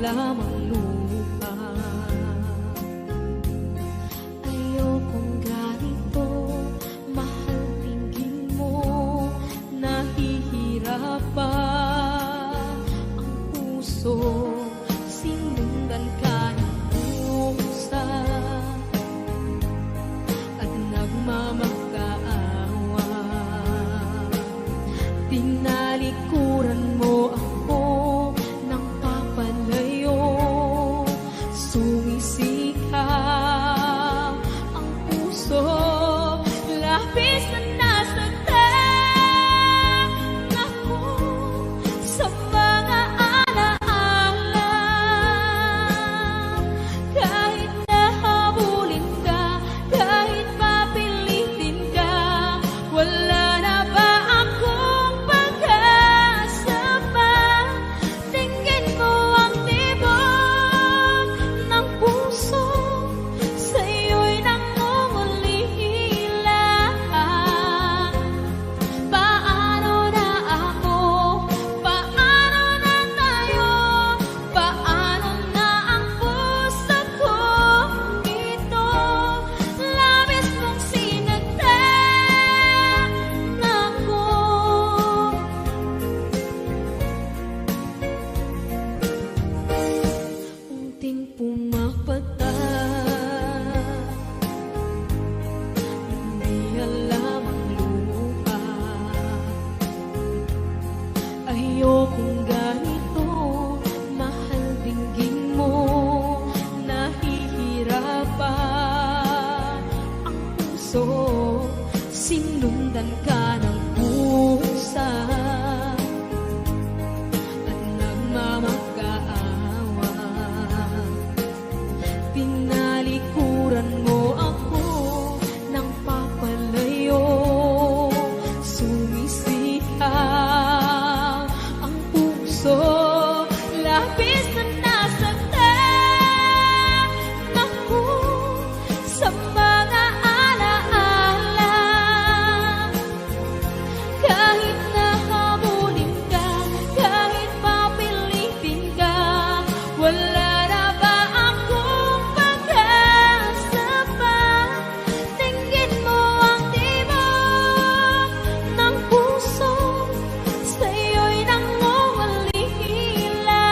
lamang lupa. Ayokong ganito, mahal, tingin mo, nahihirapan ang puso, sinundan ka ng pusa at nagmamakaawa. Tinalikuran mo ako ng papalayo, sumisikaw ang puso, labis na nasaktan ako sa mga alaala. Kahit nahabulin ka, kahit papilitin ka, wala na ba akong pag-asa pa? Tingin mo ang tibok ng puso, sa'yo'y nangungulila. Paano na ako? Paano na tayo? Paano na ang puso kong ito? Labis mong sinaktan ako. Unting pumapata, hindi alam ang lupa. Ayokong ganito, mahal, dinggin mo, nahihirapan ang puso, sinundan ka ng pusa at nagmamakaawa. Tinalikuran mo ako ng papalayo, sumisigaw ang puso, labis na nasaktan ako sa mga alaala. Kahit nahabulin ka, kahit papilitin ka, wala na ba akong pag-asa pa? Tingin mo ang tibok ng puso, sa'yo'y nangungulila.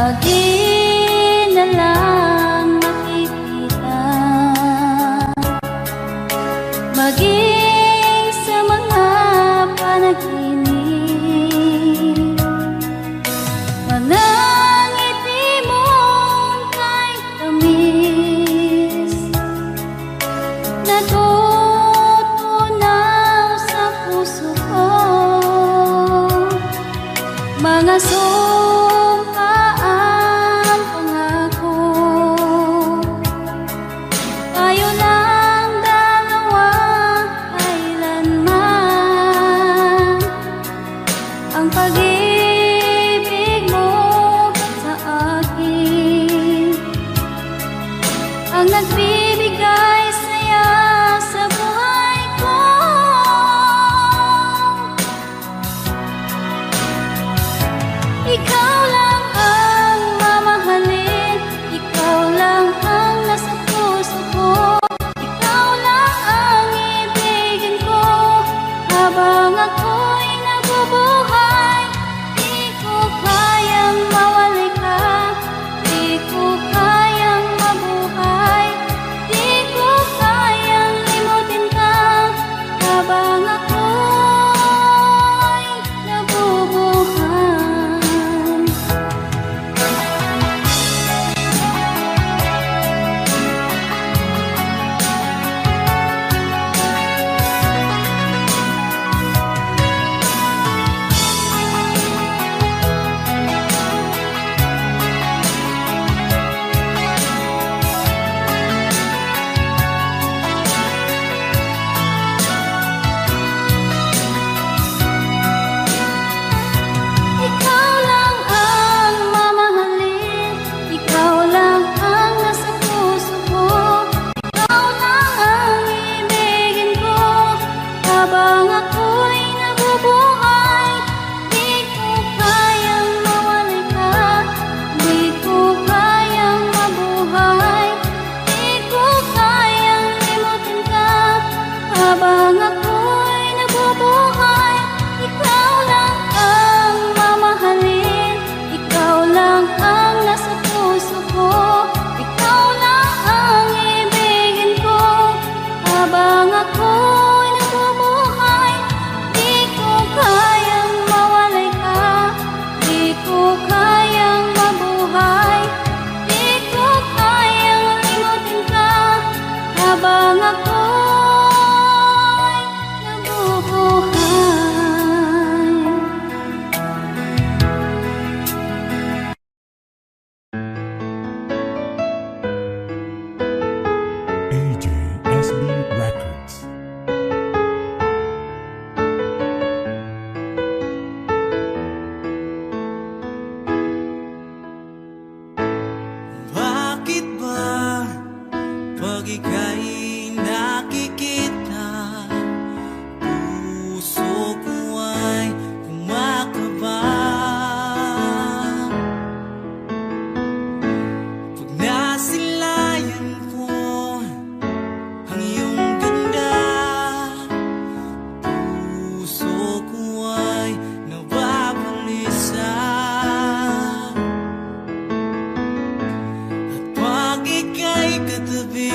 lagi na lang makikita, maging sa mga panaginip. Mga ngiti mong kay tamis, natutunaw sa puso ko. Mga sumpaang pangako, tayo lang dalawa kailanman. Ang pag-ibig mo sa akin ang nagbibigay saya sa buhay ko. Ikaw lang ang mamahalin, ikaw lang ang nasa puso ko. Ikaw lang ang ibigin ko habang ako'y nabubuhay. Di ko kayang mawalay ka, di ko kayang mabuhay, di ko kayang limutin ka habang ako'y nabubuhay. Ikaw lang ang mamahalin, ikaw lang ang nasa puso ko. Ikaw lang ang ibigin ko habang ako'y nabubuhay. Di ko kayang mawalay ka, di ko kayang mabuhay, di ko kayang limutin ka habang ako'y nabubuhay. Ikaw lang ang mamahalin, ikaw lang ang nasa puso ko. Ikaw lang ang ibigin ko habang ako'y nabubuhay. Di ko kayang mawalay ka, di ko kayang mabuhay, di ko kayang limutin ka habang ako'y nabubuhay. AJSB Records. Bakit ba pag ika'y nakikita, puso ko ay kumakaba? Pag nasilayan ko ang iyong ganda, puso ko ay nababalisa. At pag ika'y katabi,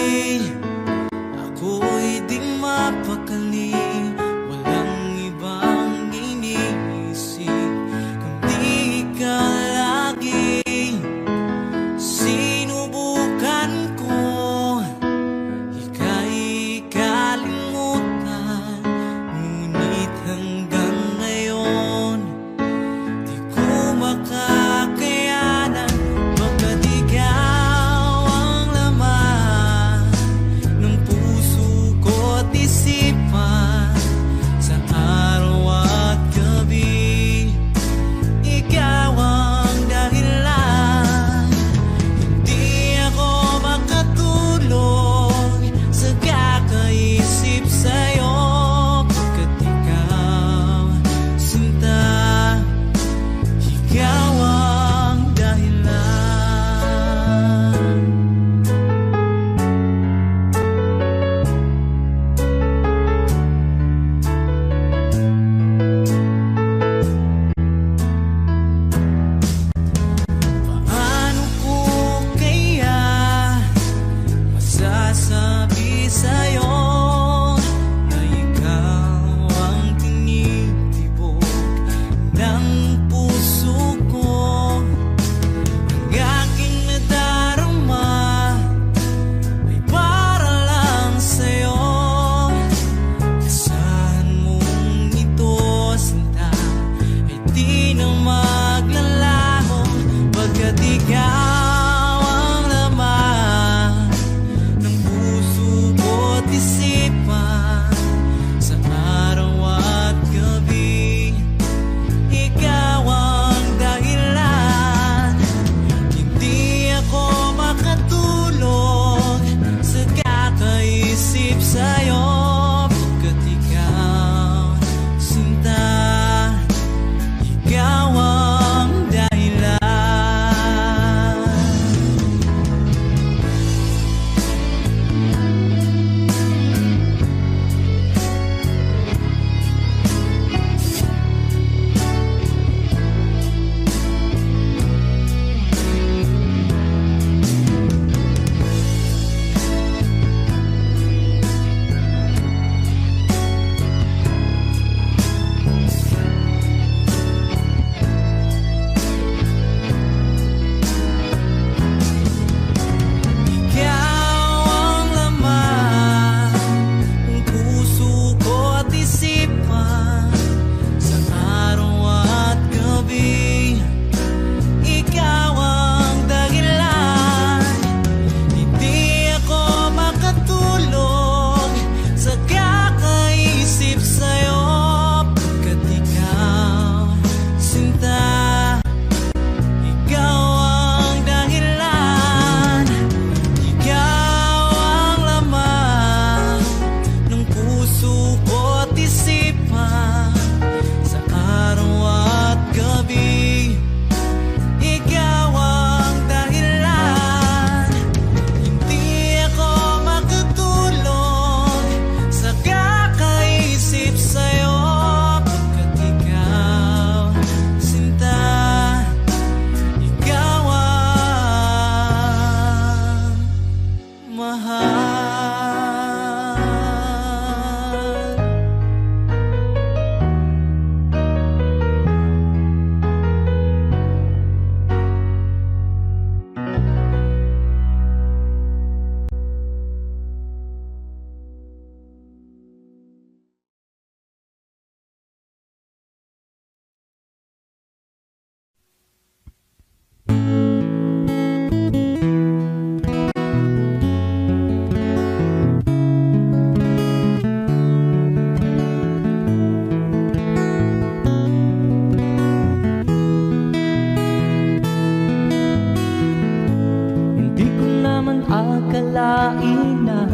naman akalain na,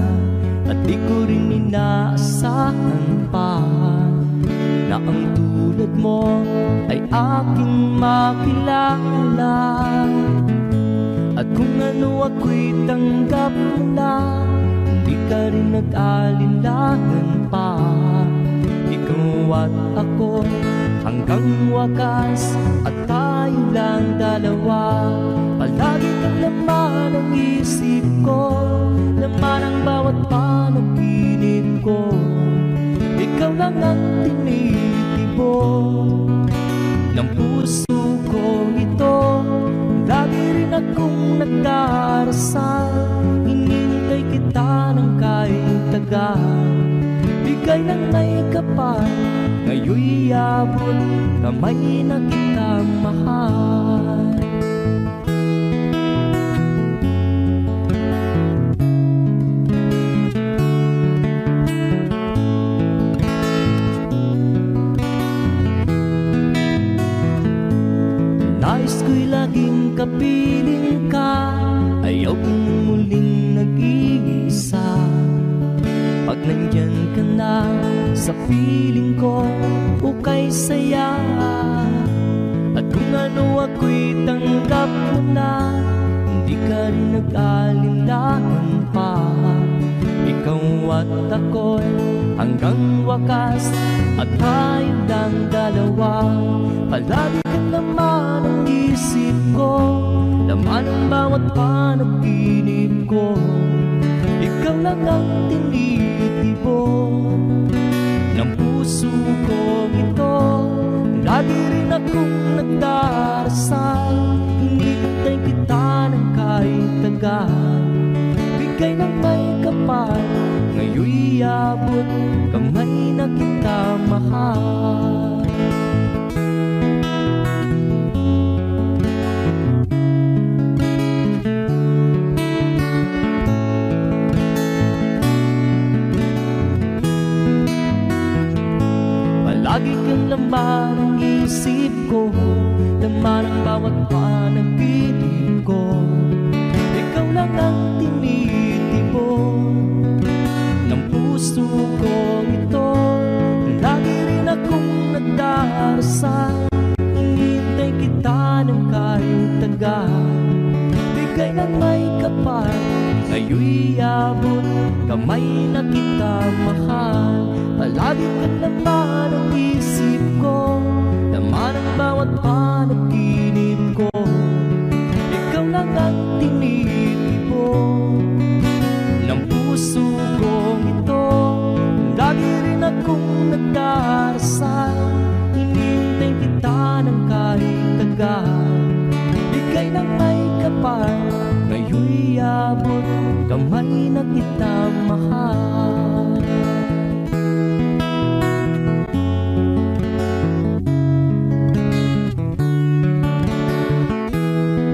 at di ko rin inaasahan pa, na ang tulad mo ay aking makilala. At kung ano ako'y tanggap mo na, hindi ka rin nag-alinlangan pa. Ikaw at ako hanggang wakas, at tayo lang dalawa. Palagi kang laman ng isip ko, laman ang bawat panaginip ko. Ikaw lang ang tinitibok ng puso ko ito. Lagi rin akong nagdarasal, hinintay kita ng kahit tagal. Bigay ng may kapal, ngayon'y abot kamay na kita mahal. Nais ko'y laging kapiling ka, ayaw kong muling nag-iisa. Pag nandyan ka na sa piling ko, ukay saya. At kung ano ako'y tanggap mo na, hindi ka rin nag-alinlangan pa. Ikaw at ako'y hanggang wakas, at tayo lang dalawa. Palagi ka naman ang isip ko, laman ang bawat panaginip ko. Ikaw lang ang tinitibok ng puso ko ito. Lagi rin akong nagdarasal, hinintay kita ng kahit tagal. Bigay ng may kapal, ngayon'y abot kamay na kita mahal. Lagi kang laman ng isip ko, laman ang bawat panaginip ko. Ikaw lang ang tinitibok ng puso ko ito. Lagi rin akong nagdarasal, hinintay kita ng kahit tagal. Bigay ng may kapal, ngayon'y abot kamay na kita mahal. Palagi ka naman ang isip ko, laman ang bawat panaginip ko. Ikaw lang ang tinitibok ng puso ko ito. Lagi rin akong nagdarasal, hinintay kita ng kahit tagal. Bigay ng may kapal, ngayon'y abot kamay na kita mahal.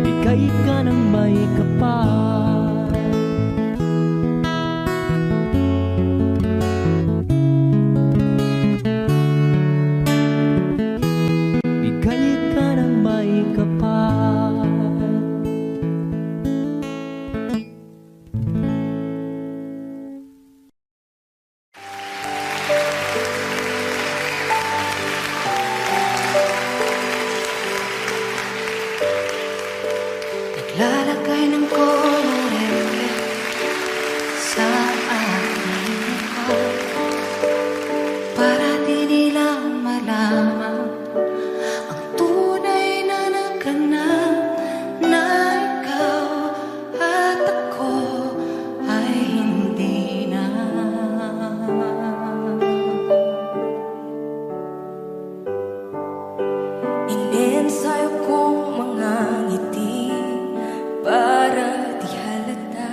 Bigay ka ng may kapal, bigay ka ng may kapal. Lalagay ng kolorete sa aking mukha, para di nila malaman ang tunay na naganap, na ikaw at ako ay hindi na. Inensayo kong mga ngiti para di halata,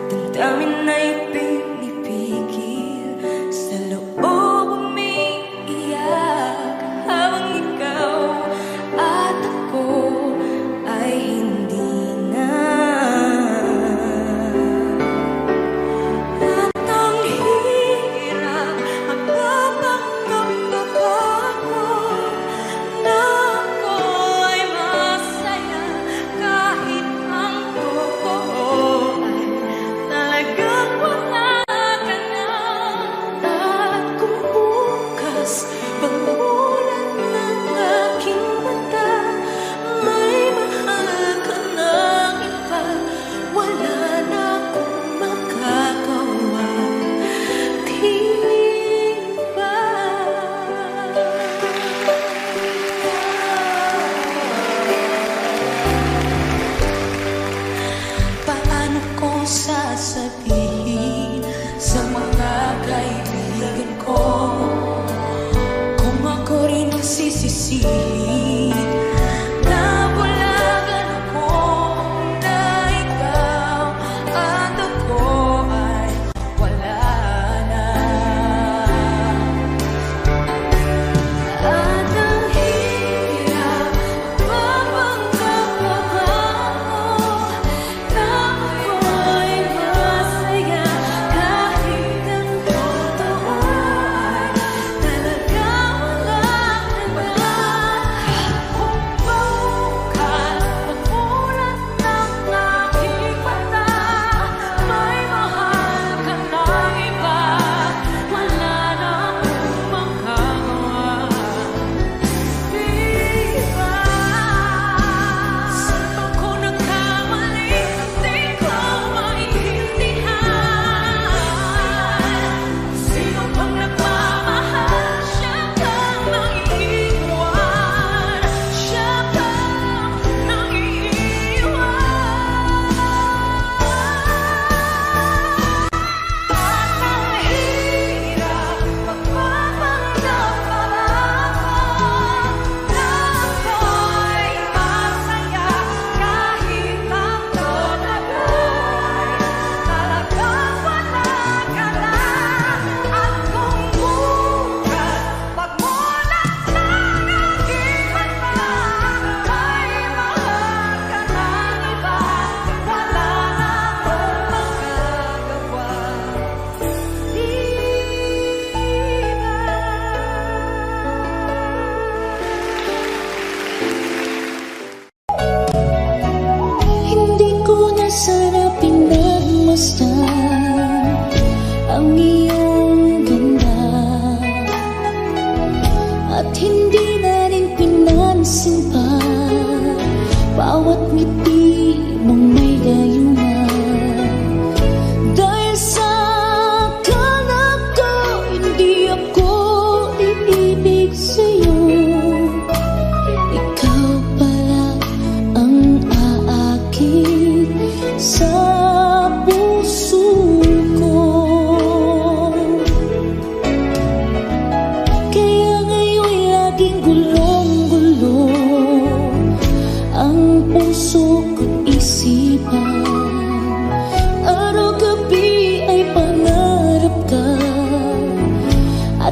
damdamin ay pinipigil, sa loob umiiyak, habang ikaw at ako ay hindi na. At ang hirap, ang papanggap ko na ako ay masaya, kahit ang totoo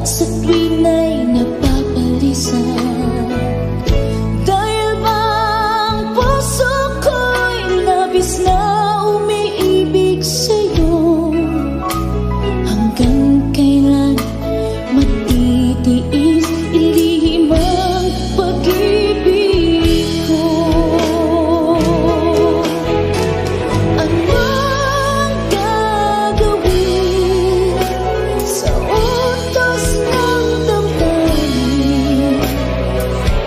At sa tuwing ay napapalisa, dahil bang puso ko'y labis na umiibig sa'yo. Hanggang kailan matitiis ilihim ang pag-ibig ko? Anong gagawin sa utos ng damdamin?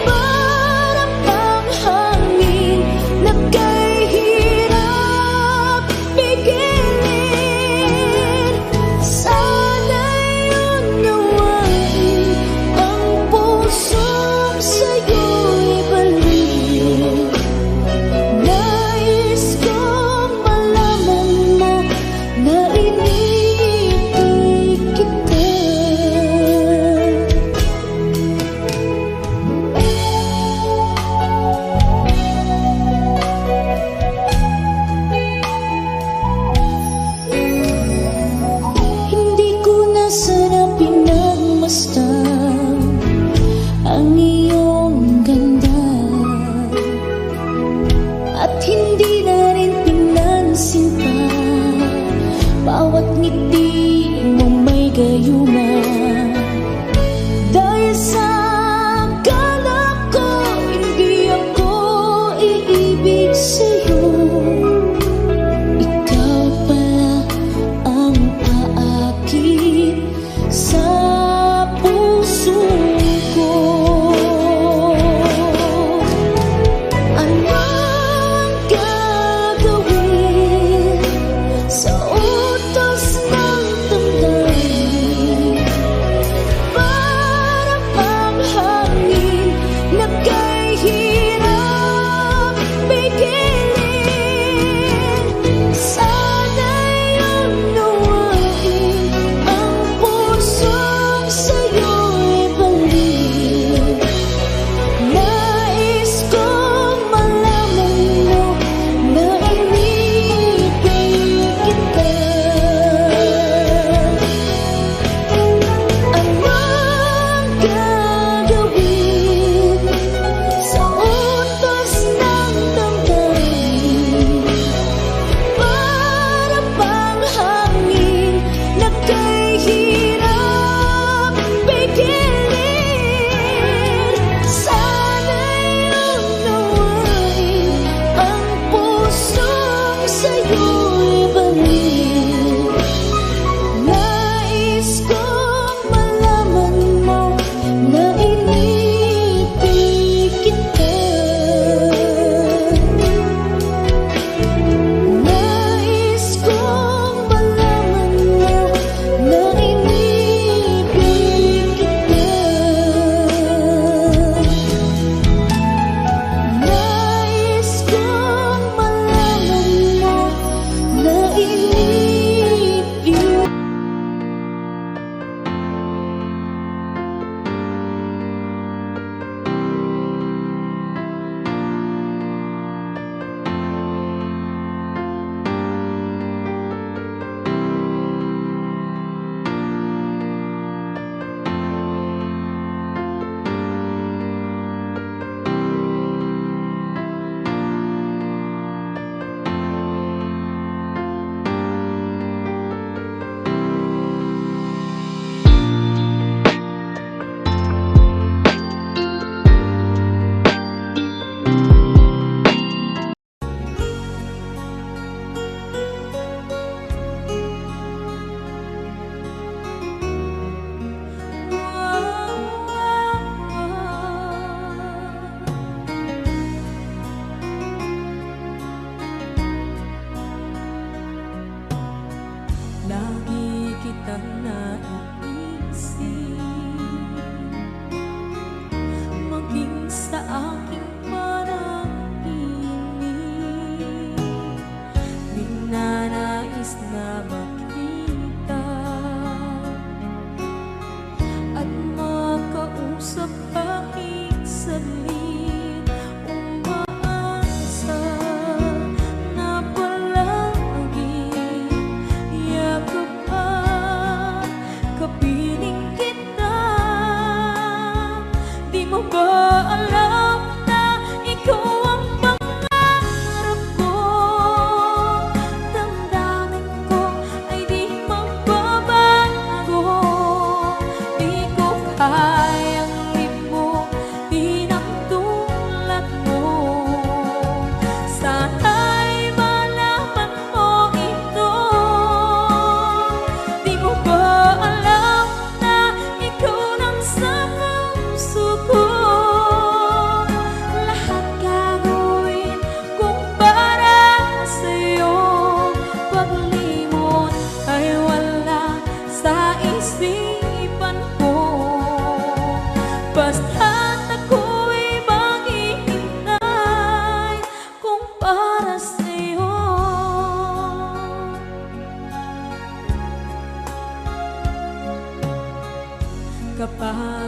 Para bang hangin na kay hirap pigilin. Sana'y unawain ang pusong sa'yo'y balik. Nais kong malaman mo na iniibig kita. Hindi ko na sana pinagmasdan ang iyong ganda, at hindi na rin pinansin pa bawat ngiti mong may gayuma. Dahil sa akala ko hindi ako iibig sa'yo, ikaw pala ang aakit sa puso ko. Anong gagawin sa utos ng damdamin?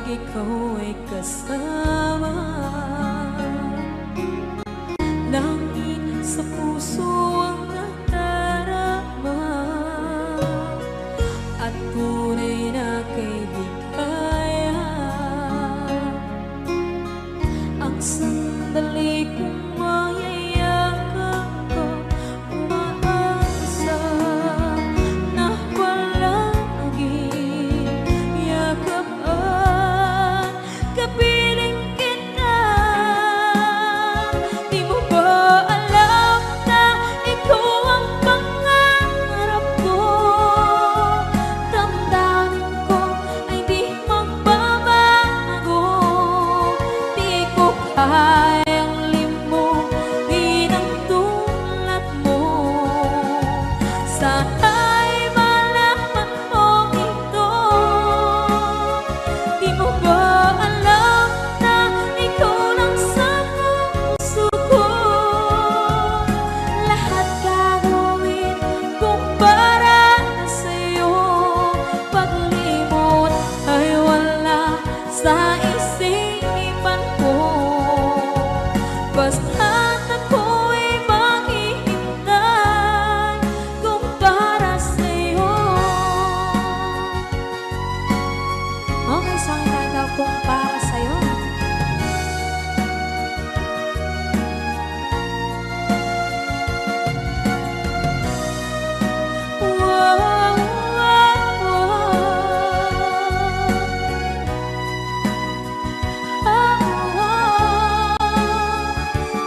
ikaw ay kasama. Langit sa puso ang nadarama, at tunay na kaibigan. Ang sandali kong mayayakap ko, umaasa na palaging yakap at kapiling kita. Di mo ba alam na ikaw ang pangarap ko? Damdamin ko ay di magbabago. Di ko kayang limutin ang tulad mo. Sana'y malaman mo ito. Di mo ba alam na ikaw lang sa puso ko? Lahat gagawin kung para sa'yo. Paglimot ay wala sa isipan ko. Basta't ako'y maghihintay kung para sa'yo. Okay, saan tayo kung para sa'yo?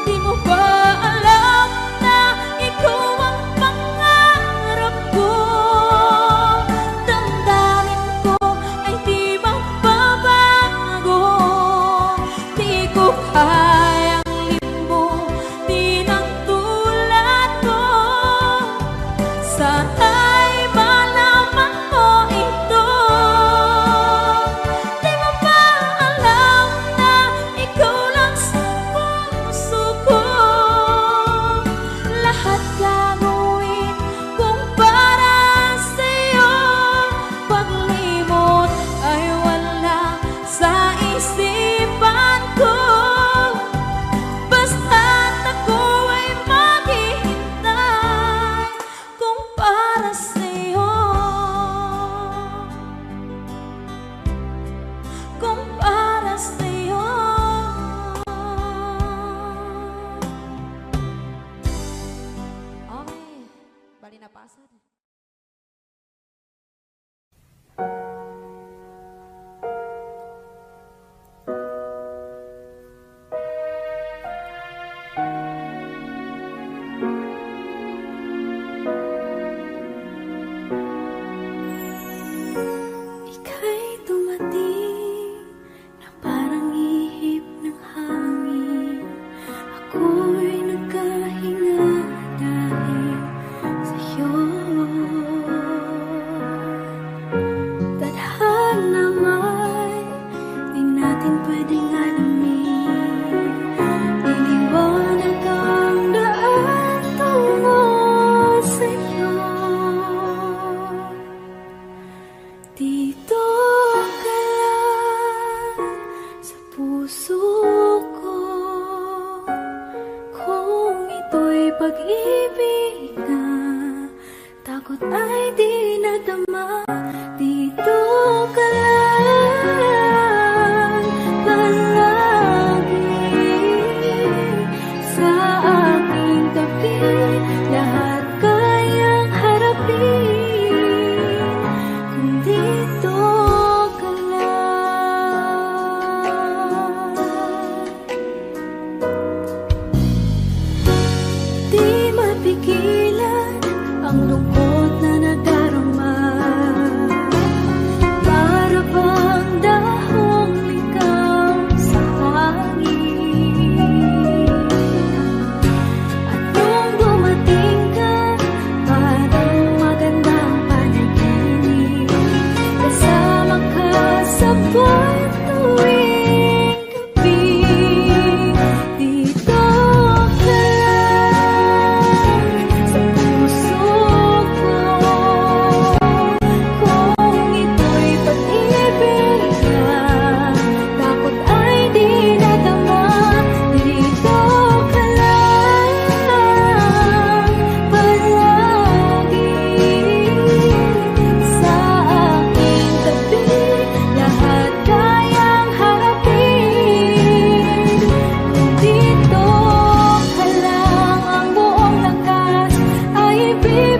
Di mo ba alam na ikaw ang pangarap ko? Damdamin ko ay di magbabago. Di ko kayang limutin ang tulad mo. Sana'y malaman mo ito. Di mo ba alam na ikaw lang sa puso ko? Lahat gagawin kung para sa'yo. Paglimot ay wala sa isipan ko. Basta't ako ay maghihintay kung para sa'yo. Kung para sa'yo. Okay, bali na pasad. Ika'y dumating na parang ihip ng hangin. Ako'y nagkahinga dahil sa'yo. Tadhana may di natin pwedeng alamin. Iniwanag ang daan tungo sa'yo. Dito ka lang sa puso ko. Kung ito'y pag-ibig na, takot ay di nadama. Dito ka lang palagi sa aking tabi. Lahat kayang harapin kung dito ka lang. Di mapigilan ang lungkot na nadarama.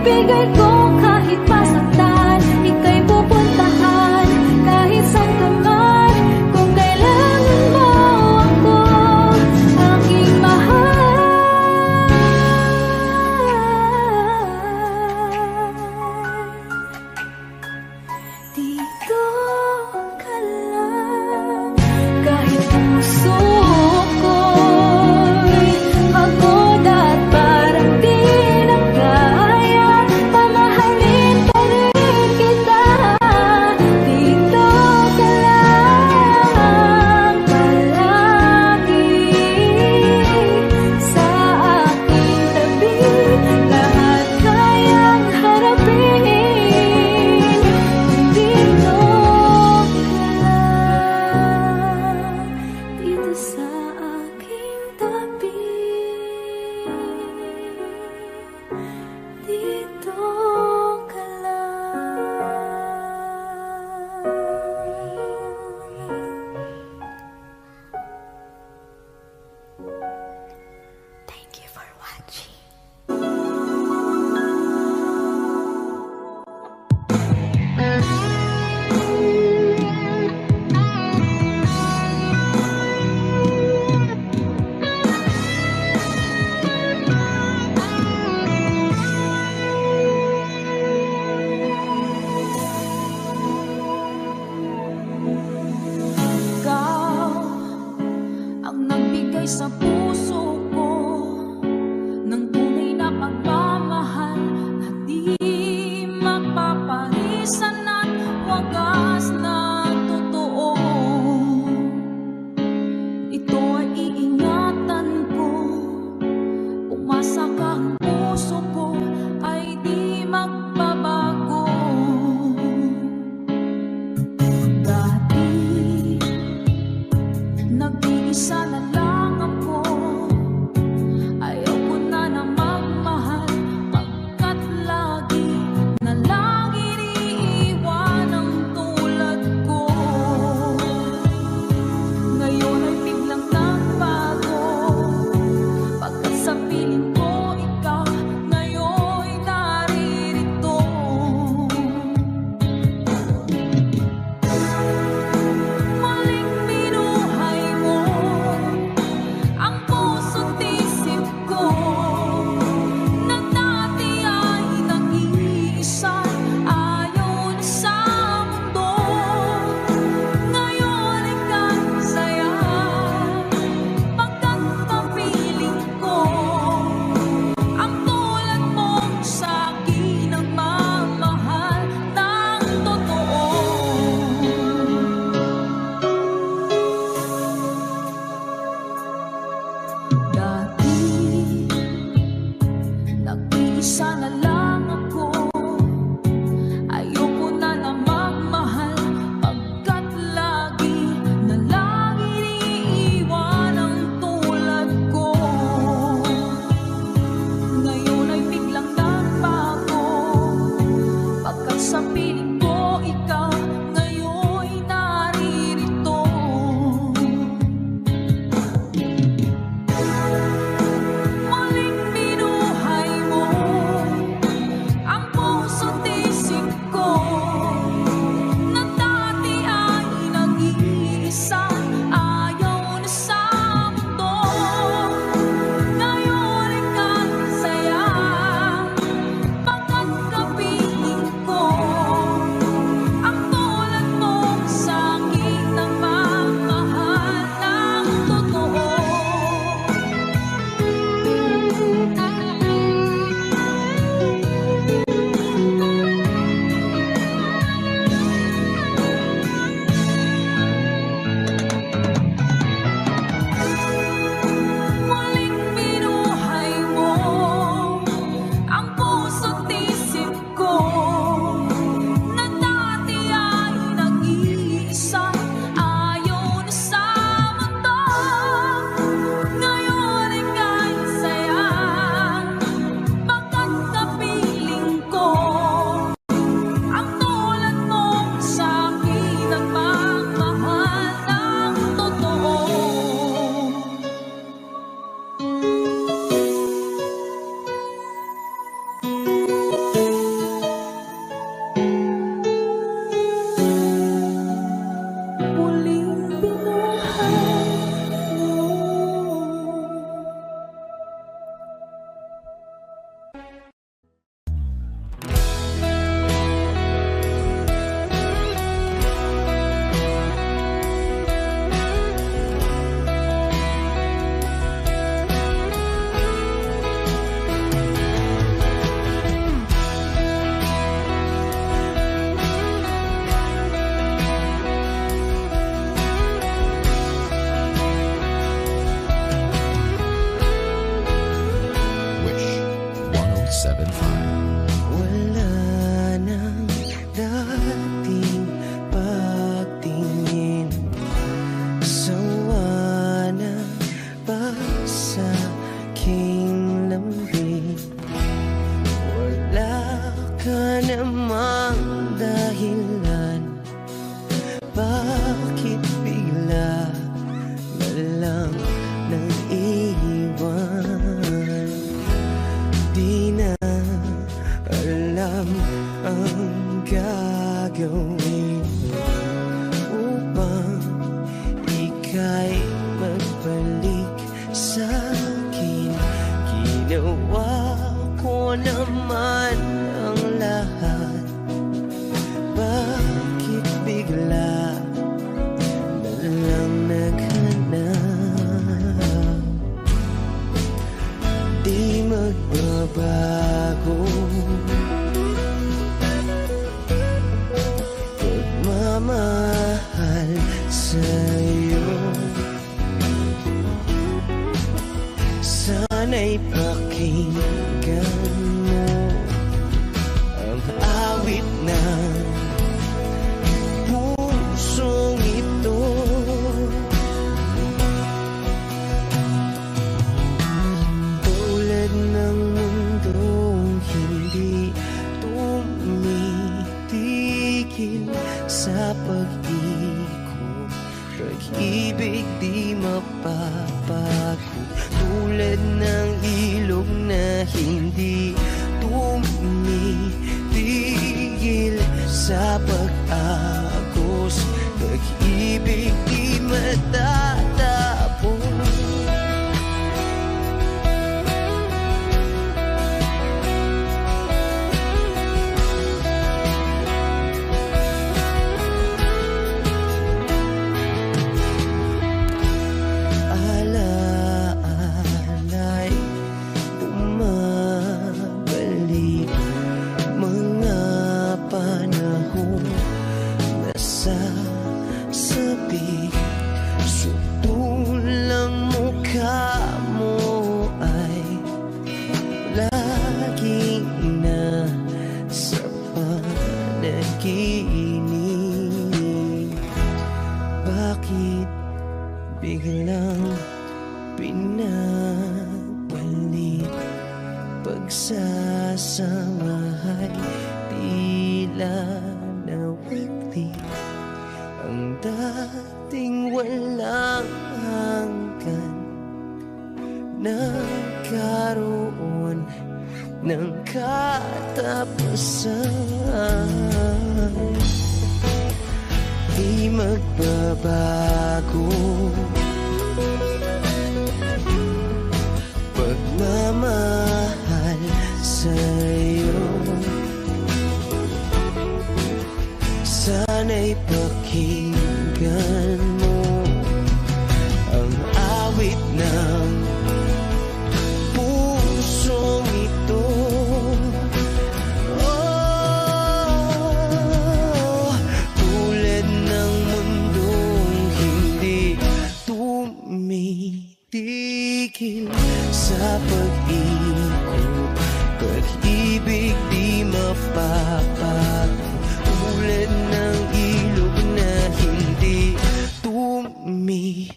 ibibigay ko kahit masaktan. Ika'y pupuntahan kahit saan ka man. Kung kailangan mo ako, aking mahal. Dito ka lang. Kahit puso ko'y pagod at parang di na kaya, mamahalin pa rin kita. Dito ka lang palagi sa aking tabi. Lahat kayang harapin. Dito ka lang, dito sa aking tabi. Dito ka lang. Thank you for watching. Ikaw ang nagbigay sa puso ko ng tunay na pagmamahal na di mapaparisan at wagas na totoo. Ito ay iingatan ko, umasa ka, ang puso ko ay di magbabago. Dati nag-iisa na lang ako, ayaw ko na na magmahal, pagkat lagi na lang iniiwan ang tulad ko. Ngayon ay biglang nagbago, pagkat sa piling ko ikaw ngayon'y naririto. Muling binuhay mo ang puso't isip ko, na dati ay nag-iisa, ayaw na sa mundo. Ngayon ika'y saya, pagkat kapiling ko ang tulad mong sa'kin ang mamahal ng totoo. Dati nag-iisa na lang ako, ayoko na na magmahal, pagkat lagi na lang iniiwan ang tulad ko. Ngayon ay biglang nagbago, pagkat sa piling ko ikaw ngayon'y naririto. Muling binuhay mo ang puso't isip ko, na dati ay nag-iisa, ayaw na sa mundo. Ngayon ika'y saya, pagkat kapiling ko ang tulad mong sa'kin ang mamahal ng totoo. Muling binuhay mo ang puso't isip ko, na dati ay nag-iisa, ayaw na sa mundo. Ngayon ika'y saya, pagkat kapiling ko ang tulad mong sa'kin ang magmahal ng totoo. alam ang gagawin upang ika'y magbalik sa akin. Ginawa ko naman ang lahat, bakit bigla na lang naghanap? Di magbabago pagmamahal sa'yo. Sana'y pakinggan mo ang awit ng pusong ito. Tulad ng mundong hindi tumitigil sa pag-ikot, pag-ibig di mapapago. Tulad ng ilog na hindi tumitigil sa pag-agos, pag-ibig di matatapos. Biglang pinabalik, pagsasamahay tila nawagli. Ang dating walang hanggan nagkaroon ng katapusan. Di magbabago pagmamahal sa'yo. Sana'y pakinggan mo ang awit ng pusong ito. Tigil sa pag-ikot, pag-ibig di mapapago. Tulad ng ilog na hindi tumitigil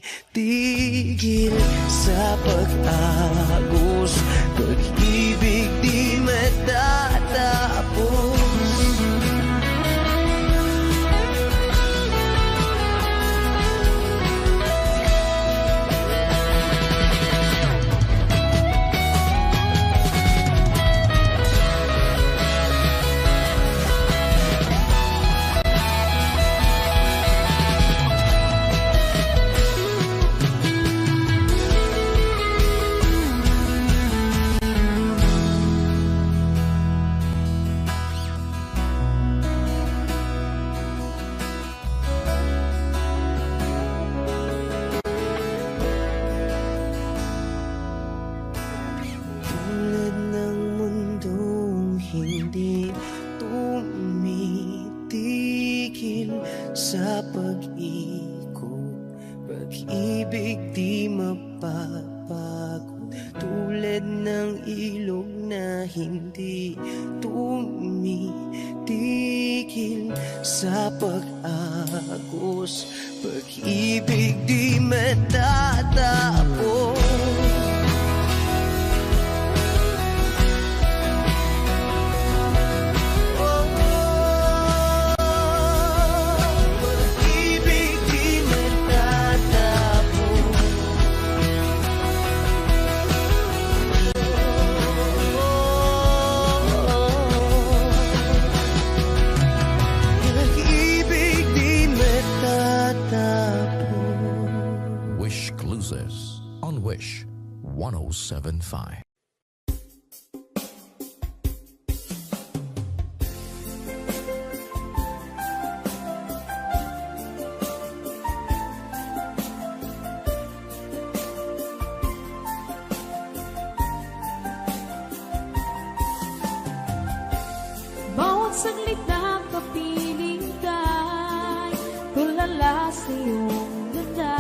sa pag-agos, pag-ibig di matatapos. Sa pag-ikot, pag-ibig di mapapago. Tulad ng ilog na hindi tumitigil sa pag-agos, pag-ibig di matatapos. 0917-829-4075. Bawat saglit na kapiling ka'y tulala sa iyong ganda.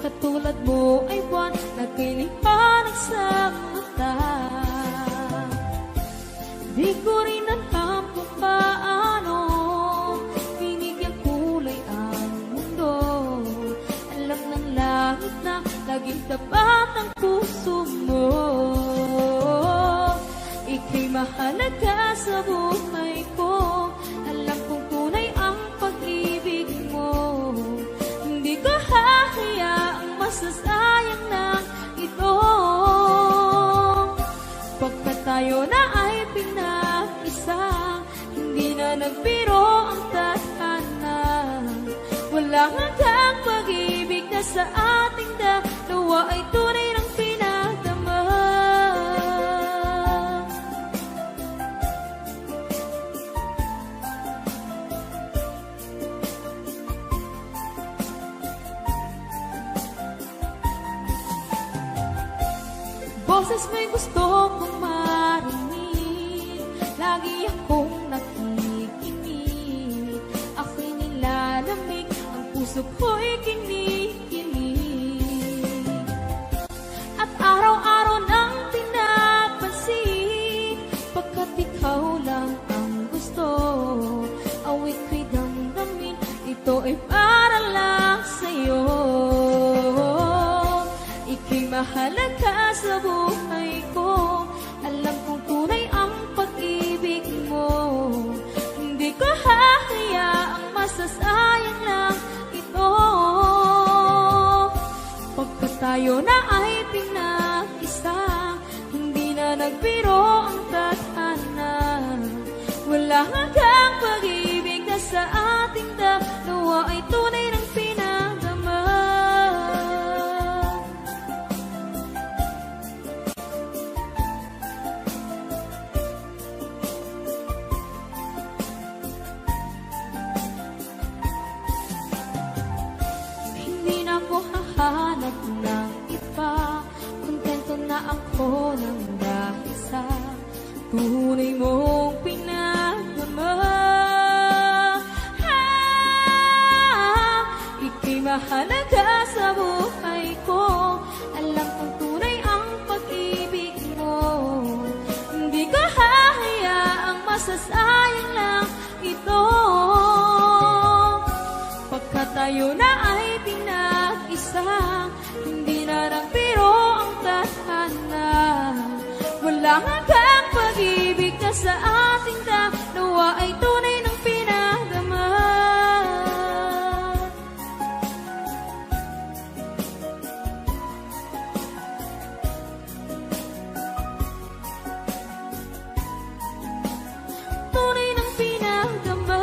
Katulad mo ay buwan na kinipanag sa mata. Di ko rin alam kung paano binigyan kulay ang mundo. Alam ng langit na laging tapat ang puso mo. Ika'y mahalaga sa buhay ko. Alam kong tunay ang pag-ibig mo. Hindi ko hahayaang masasayang na ito. Pagkat tayo na ay pinag-isa, hindi na nagbiro ang tadhana. Walang hanggang pag-ibig na sa ating dalawa ay tunay ng pinagdama. Boses may gusto kong marinig, lagi akong nakikinig. Ako'y nilalamig, ang puso ko'y kinikilig. At araw-araw nang pinapansin, pagkat ikaw lang ang gusto. Awit ko'y damdamin, ito ay para lang sa'yo. Ika'y mahalaga sa buhay ko. Alam kong tunay ang pag-ibig mo. Hindi ko hahayaang masasayang lang ito. Pagkat tayo na ay pinag-isa, hindi na nagbiro ang tadhana. Wala hanggang pag-ibig na sa ating dalawa ay tunay ng pinagdama. Hindi na ako hahanap ng iba, kontento na ako ng dahil sa tunay mong pinagdama. Ika'y mahalaga sa buhay ko. Alam kong tunay ang pag-ibig mo. Hindi ko hahayaang masasayang lang ito. Pagkat tayo na ay pinag-isa, hindi na nagbiro ang tadhana. Wala hanggang pag-ibig na sa ating dalawa ay tunay ng pinagdama. Tunay ng pinagdama.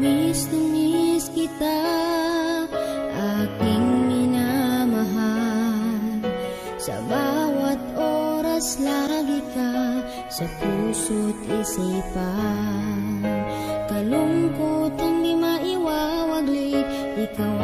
Miss na miss kita, aking minamahal. Sa bawat oras lagi ka sa puso't isipan. Kalungkot ang di maiwawaglit, ikaw